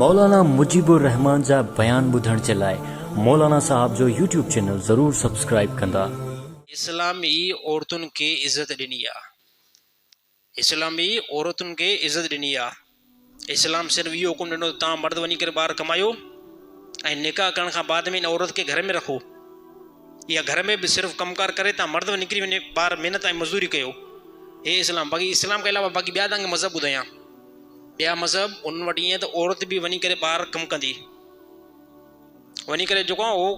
मौलाना मुजीबुर रहमान जा बयान ॿुधण जे लाइ मौलाना साहब जो यूट्यूब चैनल ज़रूर सब्सक्राइब कंदा। इस्लामी औरतुन के इज्जत ॾिनी आहे। इस्लामी औरतुन के इज्जत ॾिनी आहे। इस्लाम सिर्फ़ु इहो हुकुम ॾिनो तव्हां मर्द वञी करे ॿार कमायो ऐं निकाह करण खां बाद में इन औरत के घर में रखो, या घर में भी सिर्फ़ु कमकार करे तव्हां मर्द निकिरी वञे ॿार महिनत ऐं मज़दूरी कयो। हे इस्लाम। बाक़ी इस्लाम के अलावा बाक़ी ॿिया तव्हांखे मज़हब ॿुधायां, ॿिया मज़हब उन वटि ईअं त औरत बि वञी करे ॿाहिरि कमु कंदी, वञी करे जेको आहे उहो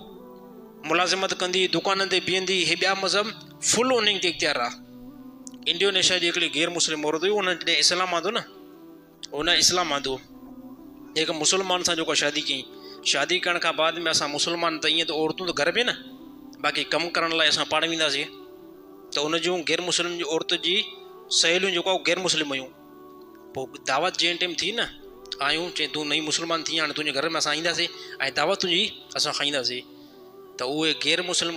मुलाज़िमत कंदी, दुकाननि ते बीहंदी। हे ॿिया मज़हब फुल उन्हनि खे इख्तियार आहे। इंडोनेशिया जी हिकिड़ी गैर मुस्लिम औरत हुई, उन जॾहिं इस्लाम आंदो न, उन इस्लाम आंदो हिकु मुस्लमान सां जेको शादी कई। शादी करण खां बाद में असां मुस्लमान त ईअं त औरतूं त घर में न, बाक़ी कमु करण लाइ असां पाण वेंदासीं। त उन जूं गैर मुस्लिम जी औरत जी सहेलियूं जेको आहे गैर मुस्लिम हुयूं। पोइ दावत जंहिं टाइम थी न, आयूं चई तूं नई मुस्लमान थी, हाणे तुंहिंजे घर में असां ईंदासीं ऐं दावत तुंहिंजी असां खाईंदासीं। त उहे गैर मुस्लिम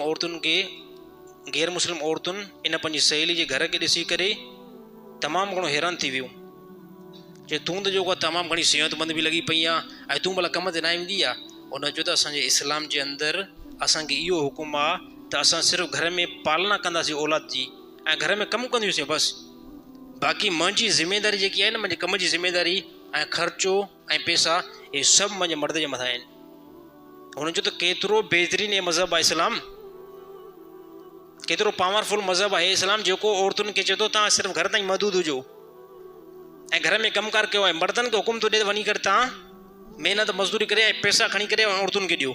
औरतुनि इन पंहिंजी सहेली जे घर खे ॾिसी करे तमामु घणो हैरान थी वियूं। चए तूं त जेको आहे तमामु घणी सिहतमंद बि लॻी पई आहे ऐं तूं भला कम ते न ईंदी आहे। उन चयो त असांजे इस्लाम जे अंदरि असांखे इहो हुकुम आहे त असां सिर्फ़ु घर में पालना कंदासीं औलाद जी ऐं घर में कमु कंदियूंसीं बसि। बाक़ी मुंहिंजी ज़िमेदारी जेकी आहे न, मुंहिंजे कम जी ज़िमेदारी ऐं ख़र्चो ऐं पैसा, इहे सभु मुंहिंजे मर्द जे मथां आहिनि। हुन चयो त केतिरो बहितरीनु हे मज़हब आहे इस्लाम, केतिरो पावरफुल मज़हब आहे इस्लाम, जेको औरतुनि खे चए थो तव्हां सिर्फ़ु घर ताईं महदूद हुजो ऐं घर में कमकार कयो आहे। मर्दनि खे हुकुम थो ॾिए वञी करे तव्हां महिनत मज़दूरी करे ऐं पैसा खणी करे औरतुनि खे ॾियो।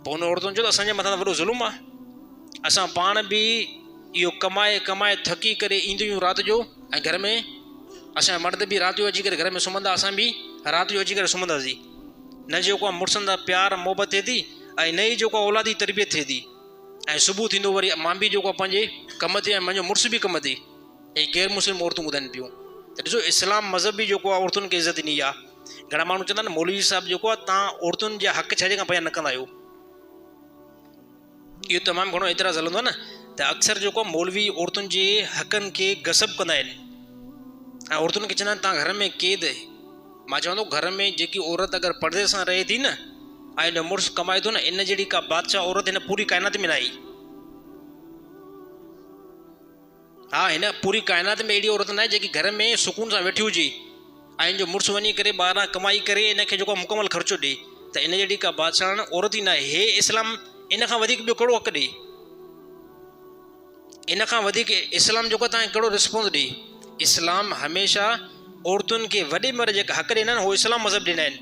पोइ हुन औरतुनि चयो त असांजे मथां वॾो ज़ुल्म आहे। असां पाण बि इहो कमाए कमाए थकी करे ईंदियूं राति जो, ऐं घर में असांजा मर्द बि राति जो अची करे घर में सुम्हंदा, असां बि राति जो अची करे सुम्हंदासीं। न जेको आहे मुड़ुसनि सां प्यार मोहबत थिए थी ऐं न ई जेको आहे औलादी तरबियत थिए थी। ऐं सुबुह थींदो वरी मां बि जेको आहे पंहिंजे कम ते ऐं मुंहिंजो मुड़ुस बि कम ते। ऐं गैर मुस्लिम औरतूं ॿुधाइनि पियूं। त ॾिसो इस्लाम मज़हब बि जेको आहे औरतुनि खे इज़त ॾिनी आहे। घणा माण्हू चवंदा आहिनि मौलवी साहिबु जेको आहे तव्हां औरतुनि जा हक़ छा जे खां बयानु न कंदा आहियो। इहो तमामु घणो एतिराज़ हलंदो आहे न, त अक्सर जेको आहे मौलवी औरतुनि जे हक़नि खे गसब कंदा आहिनि ऐं औरतुनि खे चवंदा आहिनि तव्हां घर में क़ैद। मां चवंदो घर में जेकी औरत अगरि पर्दे सां रहे थी न ऐं हिन मुड़ुसु कमाए थो न, इन जहिड़ी का बादशाह औरत हिन पूरी काइनात में न आई। हा, हिन पूरी काइनात में अहिड़ी औरत न आहे जेकी घर में सुकून सां वेठी हुजे ऐं हिन जो मुड़ुसु वञी करे ॿाहिरां कमाई करे इन खे जेको मुकमल ख़र्चो ॾिए। त इन जहिड़ी का बादशाह औरत ई न आहे। हे इस्लाम इन खां वधीक ॿियो कहिड़ो हक़ ॾिए, इन खां वधीक इस्लाम जेको तव्हांखे कहिड़ो रिस्पॉन्स ॾिए। इस्लाम हमेशह औरतुनि खे वॾे में वॾा जेका हक़ ॾिना आहिनि, उहे इस्लाम मज़हब ॾिना आहिनि।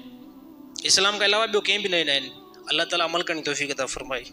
इस्लाम खां अलावा ॿियो कंहिं बि न ॾिना आहिनि। अल्लाह ताला अमल करण जी तौफ़ीक़ अता फ़रमाए।